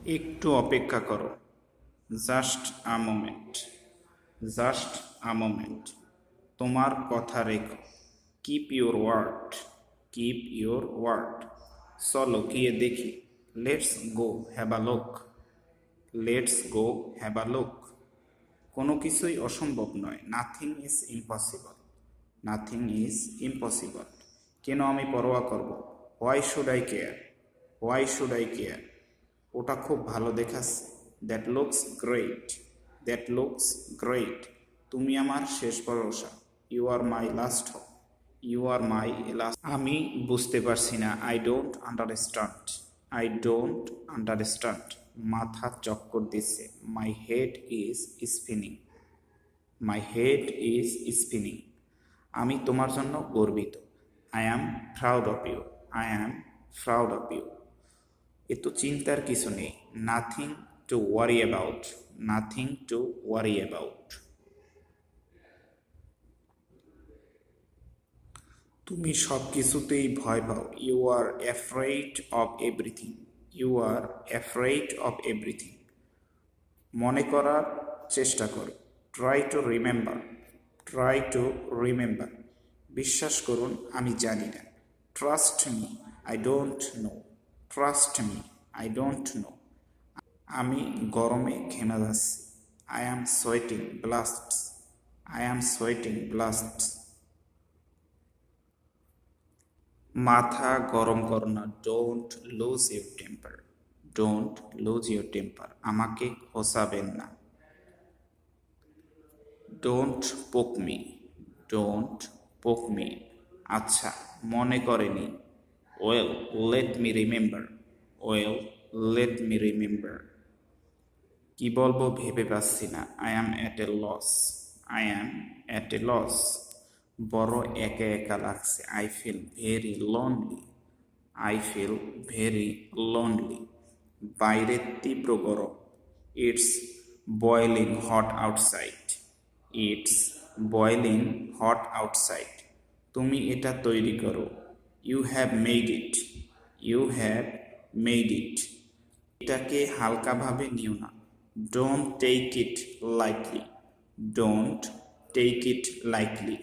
একটু অপেক্ষা করো। Just a moment. Just a moment. তোমার কথা রেখো। Keep your word. Keep your word. চলো গিয়ে দেখি। Let's go have a look. Let's go have a look. কোনো কিছুই অসম্ভব নয়। Nothing is impossible. Nothing is impossible. কেন আমি পরোয়া করব? Why should I care? Why should I care? ওটা খুব ভালো দেখাচ্ছে। That looks great. That looks great. তুমি আমার শেষ ভরসা। You are my last hope. You are my last. আমি বুঝতে পারছি না। I don't understand. I don't understand. মাথা চক্কর দিচ্ছে। My head is spinning. My head is spinning. আমি তোমার জন্য গর্বিত। I am proud of you. I am proud of you. এ তো চিন্তার কিছু নেই। Nothing to worry about. Nothing to worry about. তুমি সব কিছুতেই ভয় পাও। You are afraid of everything. You are afraid of everything. মনে করার চেষ্টা করো। Try to remember. Try to remember. বিশ্বাস করুন, আমি জানি না। Trust me, I don't know. Trust me, I don't know. আমি গরমে ঘেমে যাচ্ছি। I am sweating blasts. I am sweating blasts. মাথা গরম করো না। Don't lose your temper. Don't lose your temper. আমাকে খোঁচাবেন না। ডোন্ট পোক মি। ডোন্ট পোক মি। আচ্ছা, মনে করেনি। Well let me remember. Well let me remember. কি বলবো ভেবে পাচ্ছি না। I am at a loss. I am at a loss. বড় একা একা লাগছে। I feel very lonely. I feel very lonely. বাইরে তীব্র গরম। It's boiling hot outside. It's boiling hot outside. তুমি এটা তৈরি করো। You have made it. You have made it. এটাকে হালকাভাবে নিও না। Don't take it lightly. Don't take it lightly.